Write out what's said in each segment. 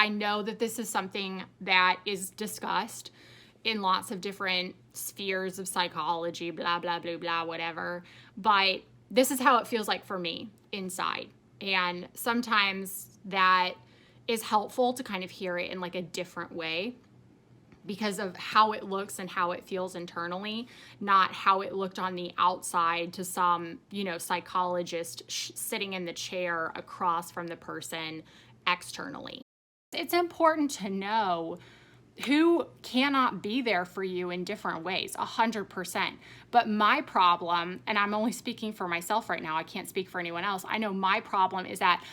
I know that this is something that is discussed in lots of different spheres of psychology, blah, blah, blah, blah, whatever. But this is how it feels like for me inside. And sometimes that is helpful to kind of hear it in like a different way because of how it looks and how it feels internally, not how it looked on the outside to some, psychologist sitting in the chair across from the person externally. It's important to know who cannot be there for you in different ways, 100%. But my problem, and I'm only speaking for myself right now, I can't speak for anyone else. I know my problem is that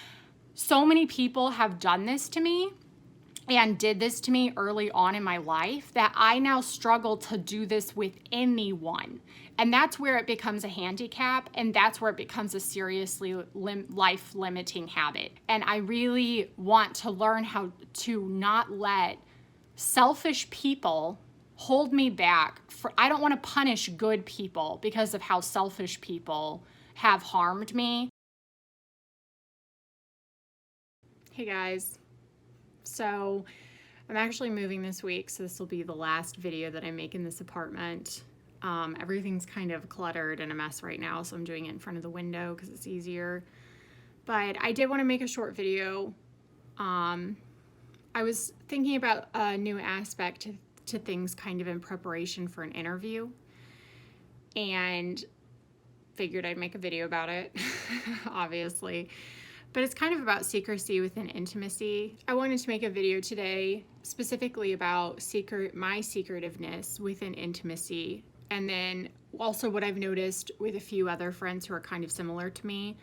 so many people have done this to me and did this to me early on in my life that I now struggle to do this with anyone. And that's where it becomes a handicap, and that's where it becomes a seriously life-limiting habit. And I really want to learn how to not let selfish people hold me back. I don't want to punish good people because of how selfish people have harmed me. Hey guys. So I'm actually moving this week, so this will be the last video that I make in this apartment. Everything's kind of cluttered and a mess right now, so I'm doing it in front of the window because it's easier. But I did want to make a short video. I was thinking about a new aspect to things kind of in preparation for an interview, and figured I'd make a video about it, obviously. But it's kind of about secrecy within intimacy. I wanted to make a video today specifically about my secretiveness within intimacy, and then also what I've noticed with a few other friends who are kind of similar to me.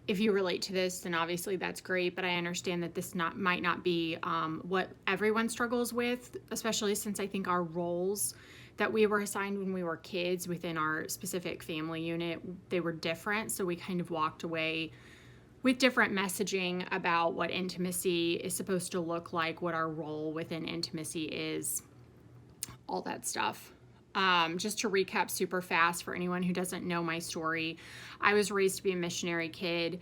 If you relate to this, then obviously that's great, but I understand that this might not be what everyone struggles with, especially since I think our roles that we were assigned when we were kids within our specific family unit, they were different, so we kind of walked away with different messaging about what intimacy is supposed to look like, what our role within intimacy is, all that stuff. Just to recap super fast for anyone who doesn't know my story, I was raised to be a missionary kid,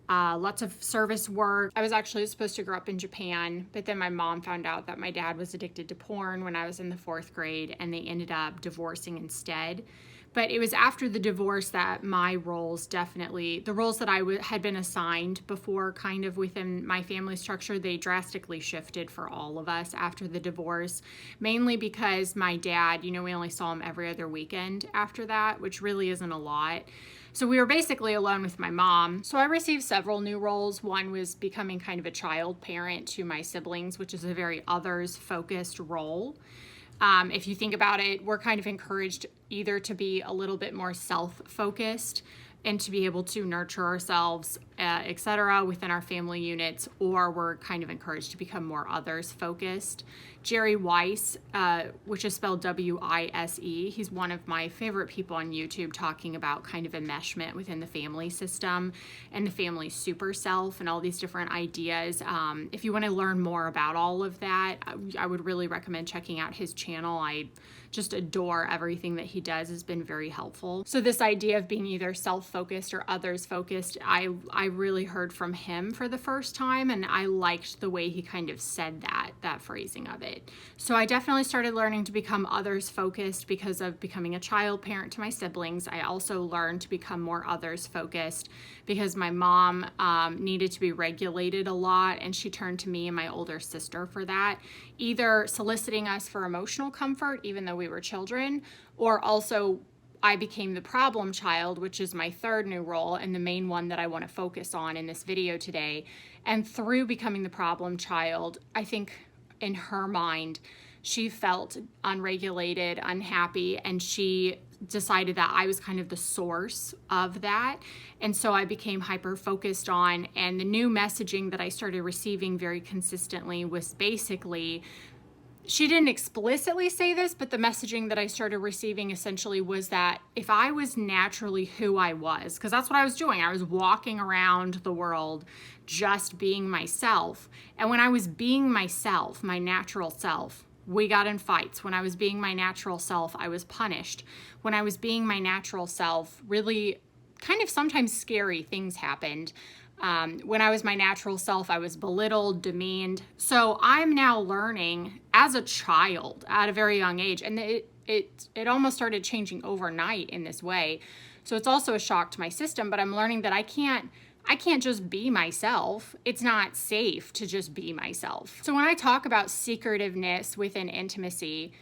lots of service work. I was actually supposed to grow up in Japan, but then my mom found out that my dad was addicted to porn when I was in the 4th grade, and they ended up divorcing instead. But it was after the divorce that my roles definitely, the roles that I had been assigned before kind of within my family structure, they drastically shifted for all of us after the divorce, mainly because my dad, we only saw him every other weekend after that, which really isn't a lot. So we were basically alone with my mom. So I received several new roles. One was becoming kind of a child parent to my siblings, which is a very others-focused role. If you think about it, we're kind of encouraged either to be a little bit more self-focused and to be able to nurture ourselves, etc. within our family units, or we're kind of encouraged to become more others-focused. Jerry Weiss, which is spelled W-I-S-E, he's one of my favorite people on YouTube talking about kind of enmeshment within the family system and the family super self and all these different ideas. If you want to learn more about all of that, I would really recommend checking out his channel. I just adore everything that he does. Has been very helpful. So this idea of being either self-focused or others-focused, I really heard from him for the first time, and I liked the way he kind of said that phrasing of it. So I definitely started learning to become others-focused because of becoming a child parent to my siblings. I also learned to become more others-focused because my mom needed to be regulated a lot, and she turned to me and my older sister for that, either soliciting us for emotional comfort, even though we were children, or also I became the problem child, which is my third new role and the main one that I want to focus on in this video today. And through becoming the problem child, I think in her mind, she felt unregulated, unhappy, and she decided that I was kind of the source of that. And so I became hyper-focused on, and the new messaging that I started receiving very consistently was basically, she didn't explicitly say this, but the messaging that I started receiving essentially was that if I was naturally who I was, because that's what I was doing, I was walking around the world just being myself. And when I was being myself, my natural self, we got in fights. When I was being my natural self, I was punished. When I was being my natural self, really kind of sometimes scary things happened. When I was my natural self, I was belittled, demeaned. So I'm now learning as a child at a very young age, and it almost started changing overnight in this way. So it's also a shock to my system, but I'm learning that I can't just be myself. It's not safe to just be myself. So when I talk about secretiveness within intimacy,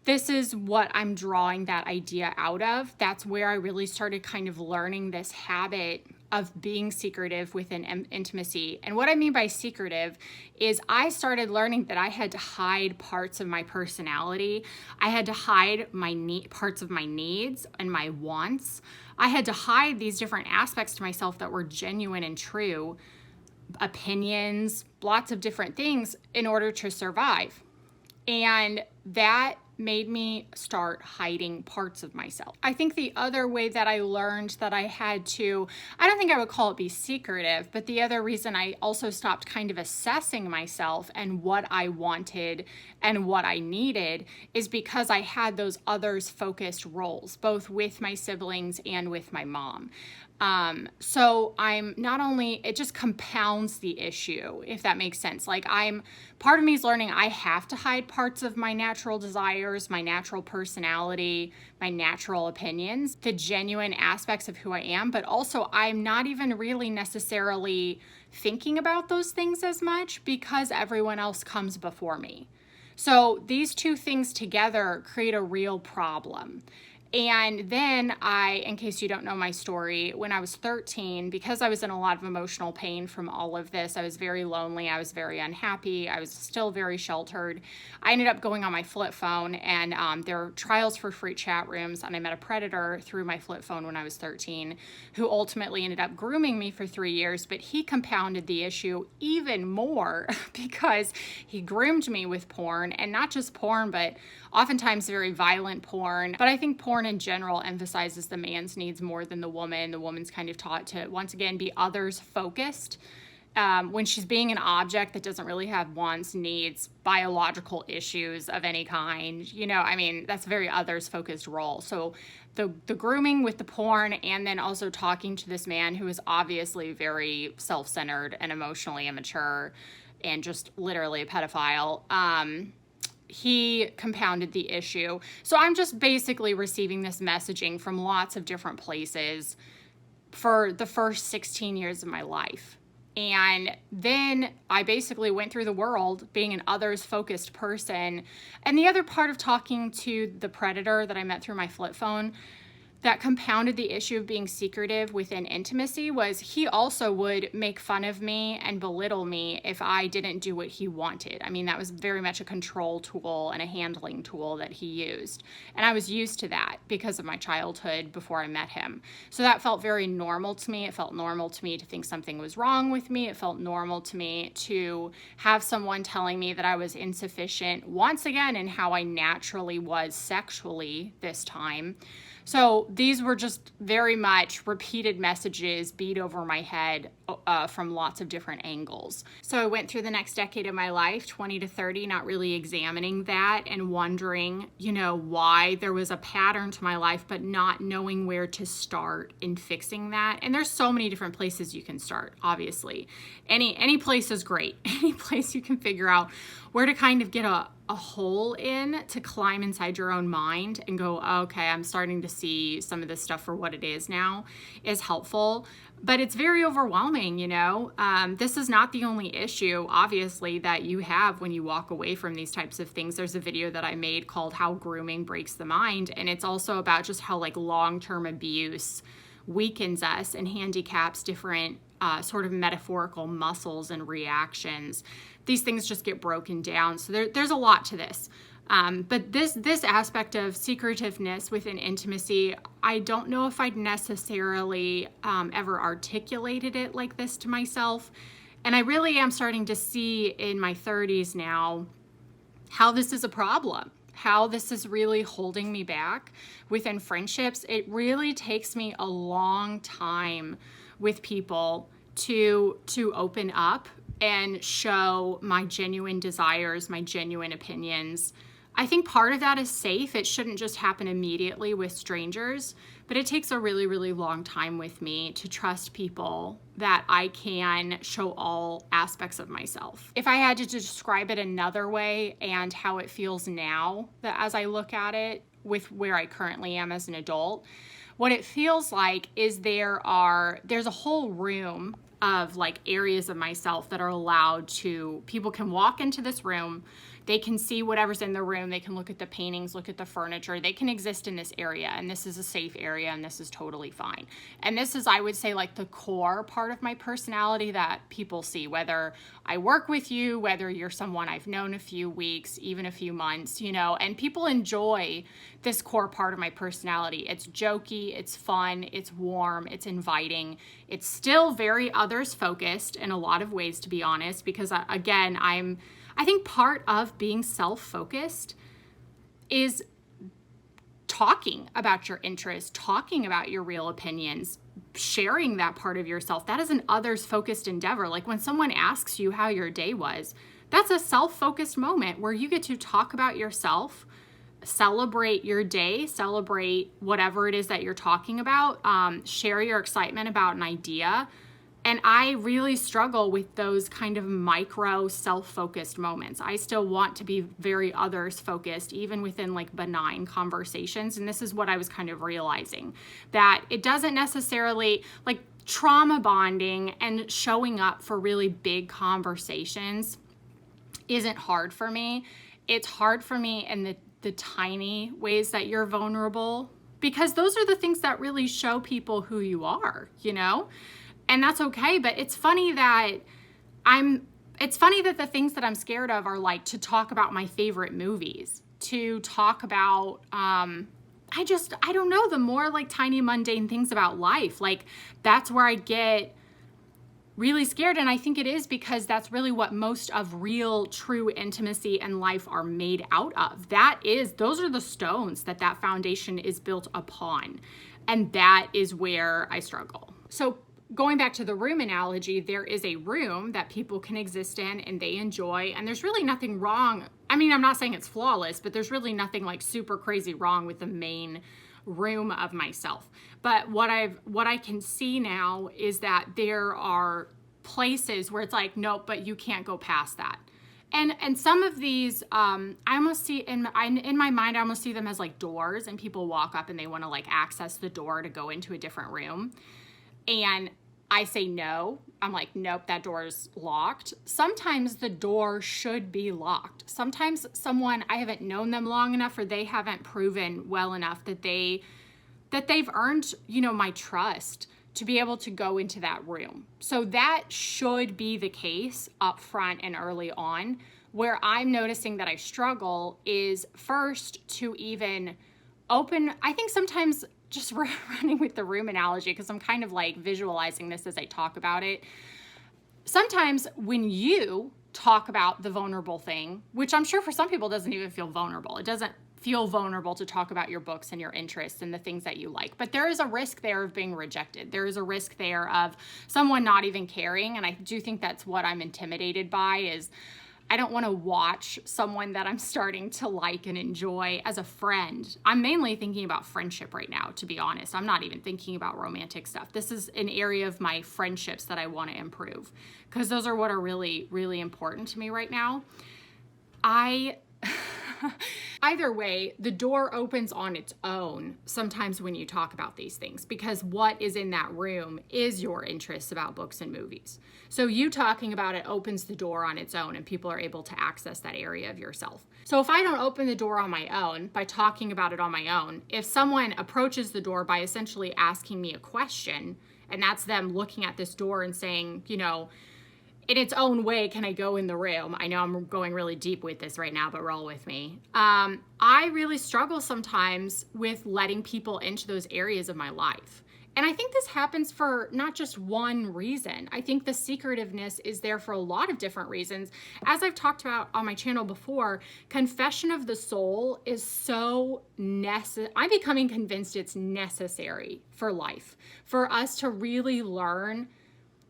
this is what I'm drawing that idea out of. That's where I really started kind of learning this habit of being secretive within intimacy. And what I mean by secretive is I started learning that I had to hide parts of my personality. I had to hide parts of my needs and my wants. I had to hide these different aspects to myself that were genuine and true, opinions, lots of different things in order to survive. And that made me start hiding parts of myself. I think the other way that I learned that I had to, I don't think I would call it be secretive, but the other reason I also stopped kind of assessing myself and what I wanted and what I needed is because I had those others focused roles, both with my siblings and with my mom. So I'm not only, it just compounds the issue, if that makes sense. Like part of me is learning I have to hide parts of my natural desires, my natural personality, my natural opinions, the genuine aspects of who I am, but also I'm not even really necessarily thinking about those things as much because everyone else comes before me. So these two things together create a real problem. And then in case you don't know my story, when I was 13, because I was in a lot of emotional pain from all of this, I was very lonely, I was very unhappy, I was still very sheltered. I ended up going on my flip phone, and there are trials for free chat rooms, and I met a predator through my flip phone when I was 13, who ultimately ended up grooming me for 3 years, but he compounded the issue even more because he groomed me with porn, and not just porn, but oftentimes very violent porn. But I think porn in general emphasizes the man's needs more than the woman. The woman's kind of taught to, once again, be others focused. When she's being an object that doesn't really have wants, needs, biological issues of any kind, that's a very others focused role. So the grooming with the porn, and then also talking to this man who is obviously very self-centered and emotionally immature and just literally a pedophile, he compounded the issue. So I'm just basically receiving this messaging from lots of different places for the first 16 years of my life. And then I basically went through the world being an others-focused person. And the other part of talking to the predator that I met through my flip phone that compounded the issue of being secretive within intimacy was he also would make fun of me and belittle me if I didn't do what he wanted. That was very much a control tool and a handling tool that he used. And I was used to that because of my childhood before I met him. So that felt very normal to me. It felt normal to me to think something was wrong with me. It felt normal to me to have someone telling me that I was insufficient, once again, in how I naturally was sexually this time. So these were just very much repeated messages beat over my head from lots of different angles. So I went through the next decade of my life, 20 to 30, not really examining that and wondering, why there was a pattern to my life, but not knowing where to start in fixing that. And there's so many different places you can start, obviously. Any place is great. Any place you can figure out where to kind of get a hole in to climb inside your own mind and go, okay, I'm starting to see some of this stuff for what it is now, is helpful. But it's very overwhelming, This is not the only issue, obviously, that you have when you walk away from these types of things. There's a video that I made called How Grooming Breaks the Mind, and it's also about just how long-term abuse weakens us and handicaps different sort of metaphorical muscles and reactions. These things just get broken down. So there's a lot to this. But this aspect of secretiveness within intimacy, I don't know if I'd necessarily ever articulated it like this to myself. And I really am starting to see in my 30s now how this is a problem, how this is really holding me back within friendships. It really takes me a long time with people to open up and show my genuine desires, my genuine opinions. I think part of that is safe. It shouldn't just happen immediately with strangers, but it takes a really, really long time with me to trust people that I can show all aspects of myself. If I had to describe it another way and how it feels now, that as I look at it with where I currently am as an adult, what it feels like is there's a whole room of like areas of myself that are allowed to, people can walk into this room, they can see whatever's in the room, they can look at the paintings, look at the furniture, they can exist in this area, and this is a safe area, and this is totally fine. And this is, I would say, like the core part of my personality that people see, whether I work with you, whether you're someone I've known a few weeks, even a few months, you know, and people enjoy this core part of my personality. It's jokey, it's fun, it's warm, it's inviting. It's still very others focused in a lot of ways, to be honest, because again, I think part of being self-focused is talking about your interests, talking about your real opinions, sharing that part of yourself. That is an others-focused endeavor. Like when someone asks you how your day was, that's a self-focused moment where you get to talk about yourself, celebrate your day, celebrate whatever it is that you're talking about, share your excitement about an idea. And I really struggle with those kind of micro self-focused moments. I still want to be very others focused, even within like benign conversations. And this is what I was kind of realizing, that it doesn't necessarily like trauma bonding and showing up for really big conversations isn't hard for me. It's hard for me in the tiny ways that you're vulnerable, because those are the things that really show people who you are, you know? And that's okay, but it's funny that the things that I'm scared of are like to talk about my favorite movies, to talk about, I don't know, the more like tiny mundane things about life. Like that's where I get really scared. And I think it is because that's really what most of real, true intimacy and life are made out of. Those are the stones that foundation is built upon. And that is where I struggle. So going back to the room analogy, there is a room that people can exist in and they enjoy, and there's really nothing wrong. I mean, I'm not saying it's flawless, but there's really nothing like super crazy wrong with the main room of myself. But what I can see now is that there are places where it's like, nope, but you can't go past that. And some of these, I almost see in my mind, I almost see them as like doors, and people walk up and they want to like access the door to go into a different room. And I say no. I'm like, nope, that door's locked. Sometimes the door should be locked. Sometimes I haven't known them long enough, or they haven't proven well enough that they've earned, you know, my trust to be able to go into that room. So that should be the case up front and early on. Where I'm noticing that I struggle is first to even open. I think sometimes just running with the room analogy, because I'm kind of like visualizing this as I talk about it. Sometimes when you talk about the vulnerable thing, which I'm sure for some people doesn't even feel vulnerable. It doesn't feel vulnerable to talk about your books and your interests and the things that you like. But there is a risk there of being rejected. There is a risk there of someone not even caring. And I do think that's what I'm intimidated by, is I don't want to watch someone that I'm starting to like and enjoy as a friend. I'm mainly thinking about friendship right now, to be honest. I'm not even thinking about romantic stuff. This is an area of my friendships that I want to improve, because those are what are really, really important to me right now. Either way, the door opens on its own sometimes when you talk about these things, because what is in that room is your interests about books and movies. So you talking about it opens the door on its own, and people are able to access that area of yourself. So if I don't open the door on my own by talking about it on my own, if someone approaches the door by essentially asking me a question, and that's them looking at this door and saying, you know, in its own way, can I go in the room? I know I'm going really deep with this right now, but roll with me. I really struggle sometimes with letting people into those areas of my life. And I think this happens for not just one reason. I think the secretiveness is there for a lot of different reasons. As I've talked about on my channel before, confession of the soul is so necessary. I'm becoming convinced it's necessary for life, for us to really learn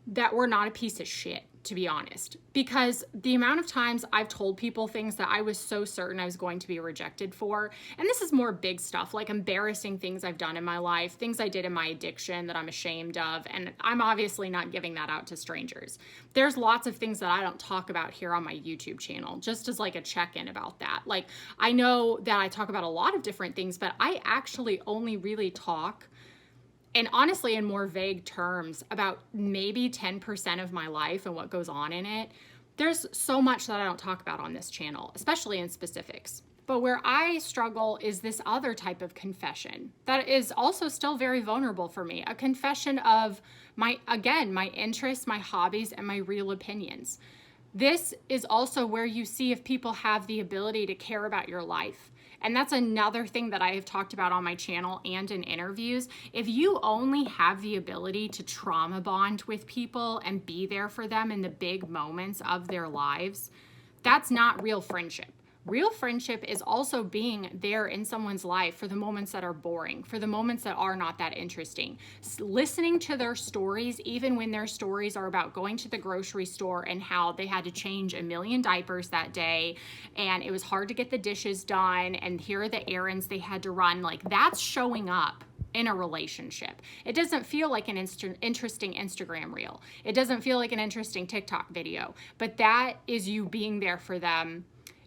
that we're not a piece of shit. to be honest, because the amount of times I've told people things that I was so certain I was going to be rejected for, and this is more big stuff, like embarrassing things I've done in my life, things I did in my addiction that I'm ashamed of, and I'm obviously not giving that out to strangers. There's lots of things that I don't talk about here on my YouTube channel, just as like a check-in about that. Like, I know that I talk about a lot of different things, but I actually only really talk, and honestly, in more vague terms, about maybe 10% of my life and what goes on in it. There's so much that I don't talk about on this channel, especially in specifics. But where I struggle is this other type of confession that is also still very vulnerable for me. A confession of my interests, my hobbies, and my real opinions. This is also where you see if people have the ability to care about your life. And that's another thing that I have talked about on my channel and in interviews. If you only have the ability to trauma bond with people and be there for them in the big moments of their lives, that's not real friendship. Real friendship is also being there in someone's life for the moments that are boring, for the moments that are not that interesting. Listening to their stories, even when their stories are about going to the grocery store and how they had to change 1 million diapers that day, and it was hard to get the dishes done, and here are the errands they had to run. Like, that's showing up in a relationship. It doesn't feel like an interesting Instagram reel. It doesn't feel like an interesting TikTok video, but that is you being there for them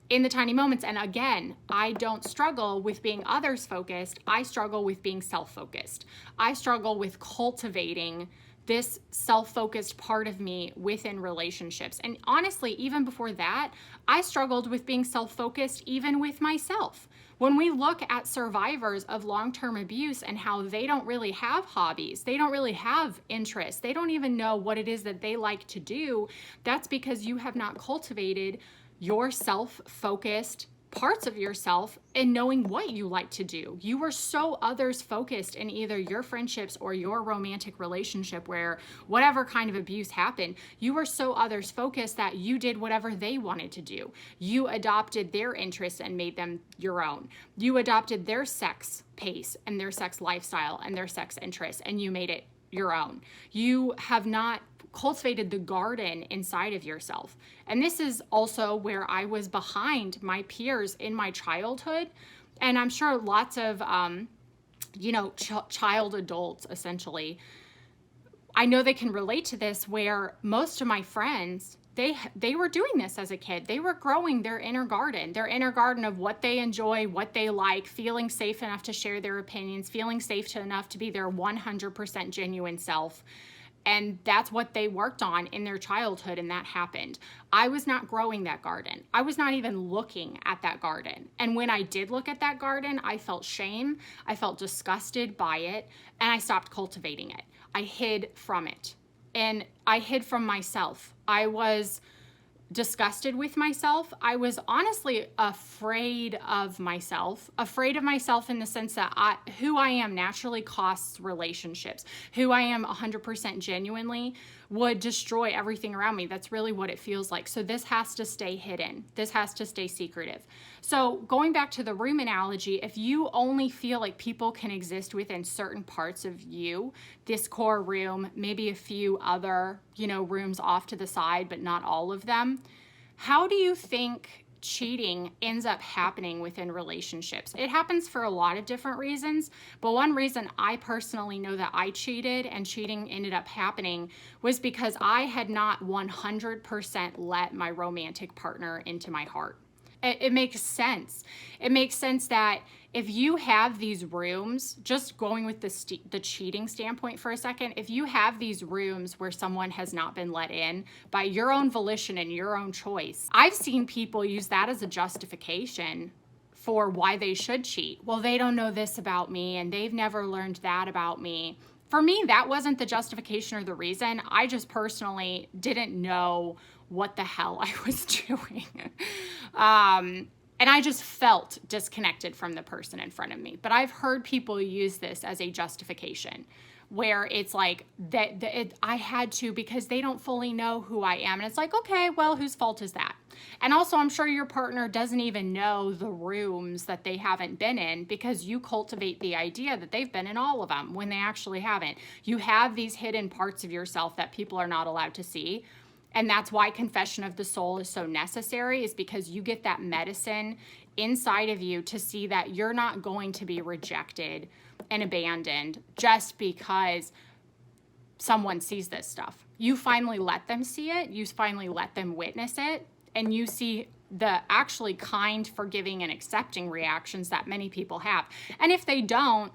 in the tiny moments. And again, I don't struggle with being others focused. I struggle with being self-focused. I struggle with cultivating this self-focused part of me within relationships. And honestly, even before that, I struggled with being self-focused even with myself. When we look at survivors of long-term abuse and how they don't really have hobbies, they don't really have interests, they don't even know what it is that they like to do, that's because you have not cultivated your self-focused parts of yourself and knowing what you like to do. You were so others focused in either your friendships or your romantic relationship where whatever kind of abuse happened, you were so others focused that you did whatever they wanted to do. You adopted their interests and made them your own. You adopted their sex pace and their sex lifestyle and their sex interests, and you made it your own. You have not cultivated the garden inside of yourself. And this is also where I was behind my peers in my childhood. And I'm sure lots of, child adults, essentially, I know they can relate to this, where most of my friends, they were doing this as a kid. They were growing their inner garden of what they enjoy, what they like, feeling safe enough to share their opinions, feeling safe enough to be their 100% genuine self. And that's what they worked on in their childhood, and that happened. I was not growing that garden. I was not even looking at that garden. And when I did look at that garden, I felt shame, I felt disgusted by it, and I stopped cultivating it. I hid from it, and I hid from myself. I was disgusted with myself. I was honestly afraid of myself in the sense that who I am naturally costs relationships. Who I am 100% genuinely would destroy everything around me. That's really what it feels like. So this has to stay hidden. This has to stay secretive. So going back to the room analogy, if you only feel like people can exist within certain parts of you, this core room, maybe a few other, rooms off to the side, but not all of them, how do you think cheating ends up happening within relationships? It happens for a lot of different reasons, but one reason I personally know that I cheated and cheating ended up happening was because I had not 100% let my romantic partner into my heart. It makes sense. It makes sense that if you have these rooms, just going with the cheating standpoint for a second, if you have these rooms where someone has not been let in by your own volition and your own choice, I've seen people use that as a justification for why they should cheat. Well, they don't know this about me and they've never learned that about me. For me, that wasn't the justification or the reason. I just personally didn't know what the hell I was doing. And I just felt disconnected from the person in front of me. But I've heard people use this as a justification where it's like I had to because they don't fully know who I am. And it's like, okay, well, whose fault is that? And also, I'm sure your partner doesn't even know the rooms that they haven't been in because you cultivate the idea that they've been in all of them when they actually haven't. You have these hidden parts of yourself that people are not allowed to see. And that's why confession of the soul is so necessary, is because you get that medicine inside of you to see that you're not going to be rejected and abandoned just because someone sees this stuff. You finally let them see it. You finally let them witness it. And you see the actually kind, forgiving, and accepting reactions that many people have. And if they don't,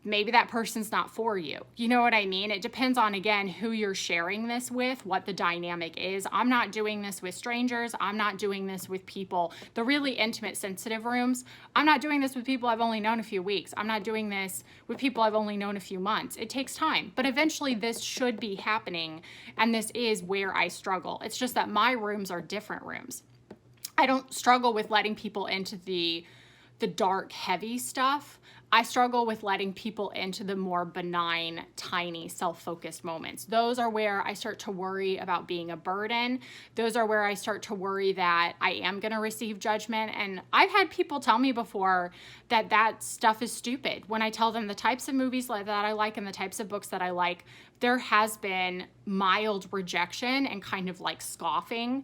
maybe that person's not for you. You know what I mean? It depends on, again, who you're sharing this with, what the dynamic is. I'm not doing this with strangers. I'm not doing this with people, the really intimate, sensitive rooms. I'm not doing this with people I've only known a few weeks. I'm not doing this with people I've only known a few months. It takes time, but eventually this should be happening. And this is where I struggle. It's just that my rooms are different rooms. I don't struggle with letting people into the dark, heavy stuff. I struggle with letting people into the more benign, tiny, self-focused moments. Those are where I start to worry about being a burden. Those are where I start to worry that I am going to receive judgment. And I've had people tell me before that that stuff is stupid. When I tell them the types of movies that I like and the types of books that I like, there has been mild rejection and kind of like scoffing.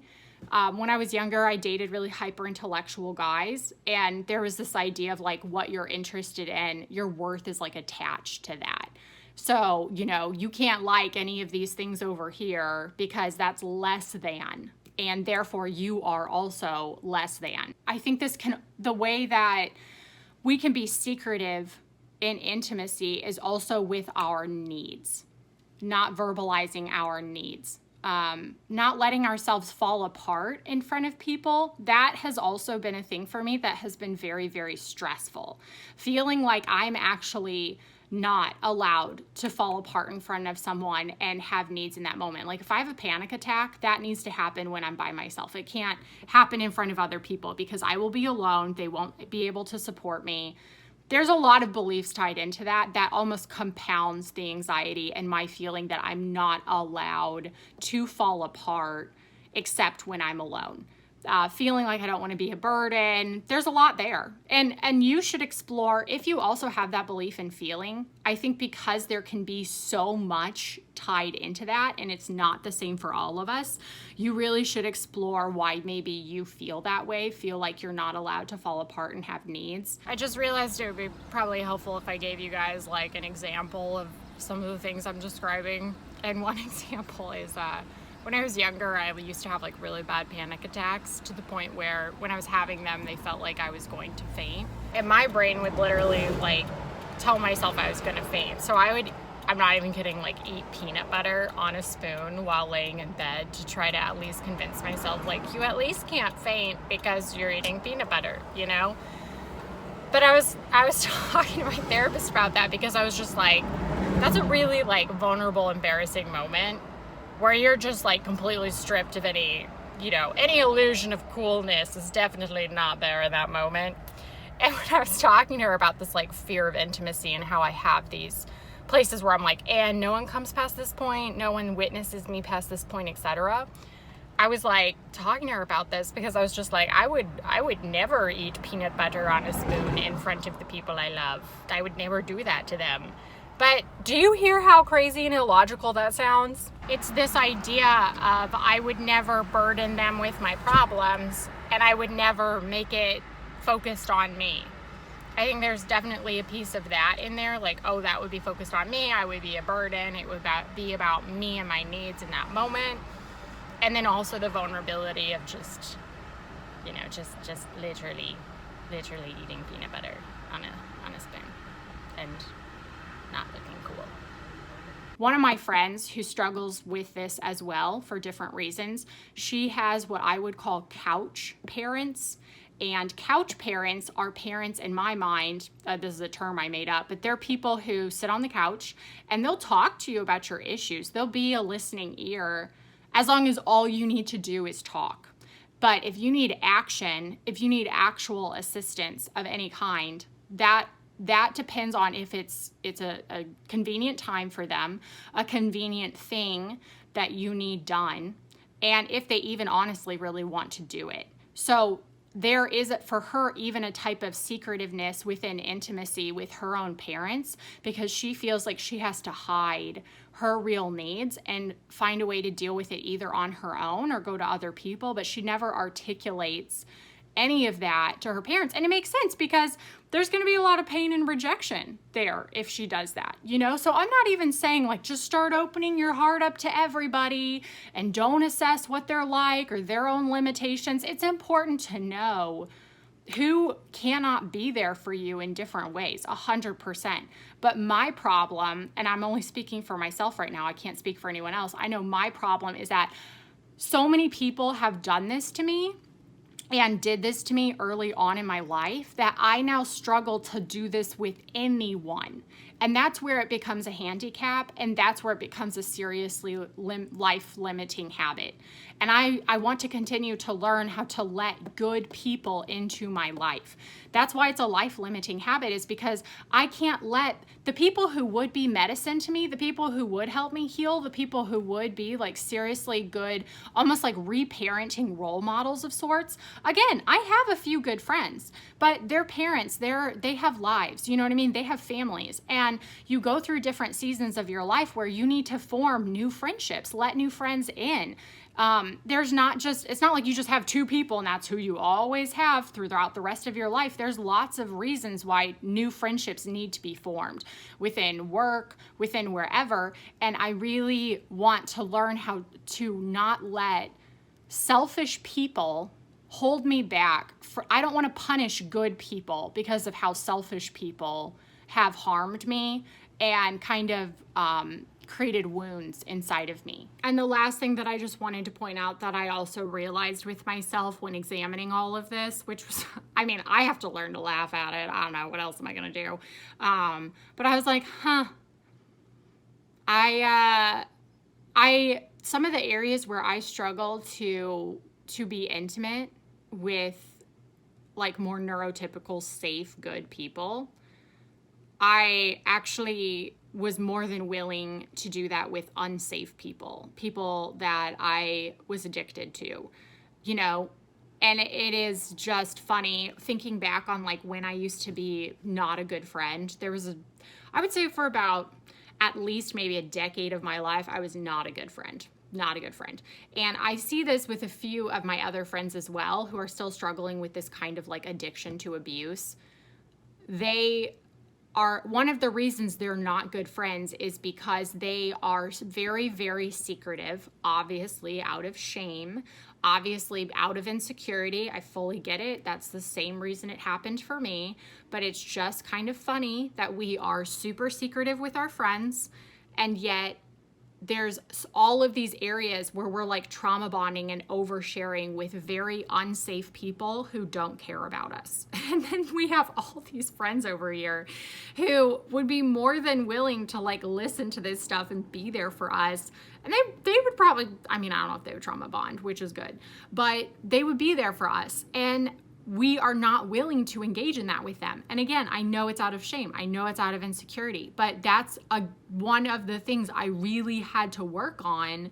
When I was younger, I dated really hyper intellectual guys, and there was this idea of like what you're interested in, your worth is like attached to that. So, you know, you can't like any of these things over here because that's less than, and therefore you are also less than. I think the way that we can be secretive in intimacy is also with our needs, not verbalizing our needs. Not letting ourselves fall apart in front of people. That has also been a thing for me that has been very, very stressful. Feeling like I'm actually not allowed to fall apart in front of someone and have needs in that moment. Like if I have a panic attack, that needs to happen when I'm by myself. It can't happen in front of other people because I will be alone. They won't be able to support me. There's a lot of beliefs tied into that almost compounds the anxiety and my feeling that I'm not allowed to fall apart except when I'm alone. Feeling like I don't want to be a burden. There's a lot there. And you should explore, if you also have that belief and feeling, I think because there can be so much tied into that and it's not the same for all of us, you really should explore why maybe you feel that way, feel like you're not allowed to fall apart and have needs. I just realized it would be probably helpful if I gave you guys like an example of some of the things I'm describing. And one example is when I was younger, I used to have like really bad panic attacks to the point where when I was having them, they felt like I was going to faint. And my brain would literally like tell myself I was going to faint. So I would, I'm not even kidding, like eat peanut butter on a spoon while laying in bed to try to at least convince myself like you at least can't faint because you're eating peanut butter, you know? But I was talking to my therapist about that because I was just like, that's a really like vulnerable, embarrassing moment where you're just like completely stripped of any, you know, any illusion of coolness is definitely not there in that moment. And when I was talking to her about this like fear of intimacy and how I have these places where I'm like, and no one comes past this point, no one witnesses me past this point, etc. I was like talking to her about this because I was just like, I would never eat peanut butter on a spoon in front of the people I love. I would never do that to them. But do you hear how crazy and illogical that sounds? It's this idea of I would never burden them with my problems and I would never make it focused on me. I think there's definitely a piece of that in there, like, oh, that would be focused on me, I would be a burden, it would be about me and my needs in that moment. And then also the vulnerability of just, you know, just literally eating peanut butter on a spoon and not looking cool. One of my friends who struggles with this as well for different reasons, she has what I would call couch parents. And couch parents are parents in my mind, this is a term I made up, but they're people who sit on the couch and they'll talk to you about your issues. They'll be a listening ear as long as all you need to do is talk. But if you need action, if you need actual assistance of any kind, that depends on if it's a convenient time for them, a convenient thing that you need done, and if they even honestly really want to do it. So there is, for her, even a type of secretiveness within intimacy with her own parents, because she feels like she has to hide her real needs and find a way to deal with it either on her own or go to other people, but she never articulates any of that to her parents. And it makes sense because there's going to be a lot of pain and rejection there if she does that, you know? So I'm not even saying like just start opening your heart up to everybody and don't assess what they're like or their own limitations. It's important to know who cannot be there for you in different ways, 100%. But my problem, and I'm only speaking for myself right now, I can't speak for anyone else. I know my problem is that so many people have done this to me and did this to me early on in my life that I now struggle to do this with anyone. And that's where it becomes a handicap, and that's where it becomes a seriously life-limiting habit. And I want to continue to learn how to let good people into my life. That's why it's a life-limiting habit, is because I can't let the people who would be medicine to me, the people who would help me heal, the people who would be like seriously good, almost like reparenting role models of sorts. Again, I have a few good friends, but their parents, they have lives, you know what I mean? They have families, and you go through different seasons of your life where you need to form new friendships, let new friends in. It's not like you just have two people and that's who you always have throughout the rest of your life. There's lots of reasons why new friendships need to be formed within work, within wherever. And I really want to learn how to not let selfish people hold me back. I don't want to punish good people because of how selfish people have harmed me and kind of created wounds inside of me. And the last thing that I just wanted to point out that I also realized with myself when examining all of this, which was, I mean, I have to learn to laugh at it. I don't know, what else am I going to do? But I was like, some of the areas where I struggle to be intimate with like more neurotypical, safe, good people, I actually was more than willing to do that with unsafe people that I was addicted to, you know. And it is just funny thinking back on like when I used to be not a good friend. I would say for about at least maybe a decade of my life, I was not a good friend. Not a good friend. And I see this with a few of my other friends as well who are still struggling with this kind of like addiction to abuse. One of the reasons they're not good friends is because they are very, very secretive, obviously out of shame, obviously out of insecurity. I fully get it. That's the same reason it happened for me. But it's just kind of funny that we are super secretive with our friends, and yet there's all of these areas where we're like trauma bonding and oversharing with very unsafe people who don't care about us. And then we have all these friends over here who would be more than willing to like listen to this stuff and be there for us. And they would probably, I mean, I don't know if they would trauma bond, which is good, but they would be there for us. And we are not willing to engage in that with them. And again, I know it's out of shame. I know it's out of insecurity, but that's one of the things I really had to work on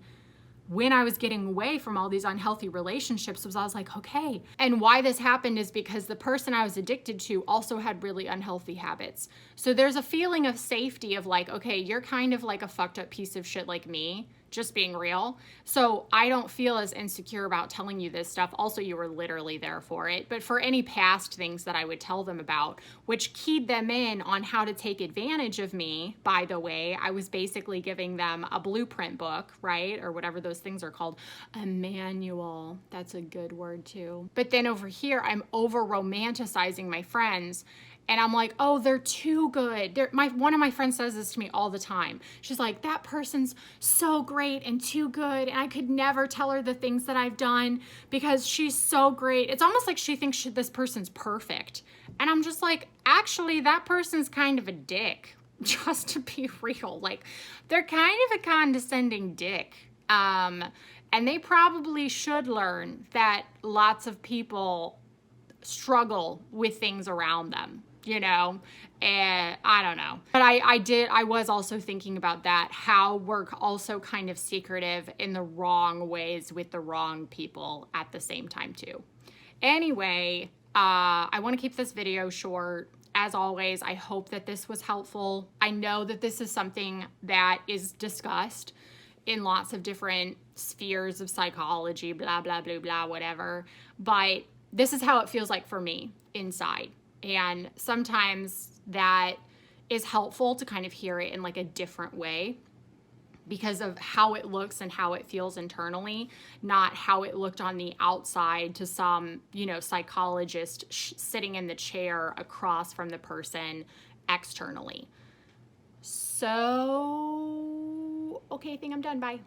when I was getting away from all these unhealthy relationships. Was I was like, okay. And why this happened is because the person I was addicted to also had really unhealthy habits. So there's a feeling of safety of like, okay, you're kind of like a fucked up piece of shit like me, just being real. So I don't feel as insecure about telling you this stuff. Also, you were literally there for it. But for any past things that I would tell them about, which keyed them in on how to take advantage of me, by the way, I was basically giving them a blueprint book, right? Or whatever those things are called. A manual. That's a good word too. But then over here, I'm over romanticizing my friends. And I'm like, oh, they're too good. One of my friends says this to me all the time. She's like, that person's so great and too good. And I could never tell her the things that I've done because she's so great. It's almost like she thinks this person's perfect. And I'm just like, actually, that person's kind of a dick, just to be real. Like, they're kind of a condescending dick. And they probably should learn that lots of people struggle with things around them. You know, and I don't know. But I was also thinking about that, how we're also kind of secretive in the wrong ways with the wrong people at the same time too. Anyway, I want to keep this video short. As always, I hope that this was helpful. I know that this is something that is discussed in lots of different spheres of psychology, blah, blah, blah, blah, whatever. But this is how it feels like for me inside. And sometimes that is helpful to kind of hear it in like a different way because of how it looks and how it feels internally, not how it looked on the outside to some, psychologist sitting in the chair across from the person externally. So, okay, I think I'm done. Bye.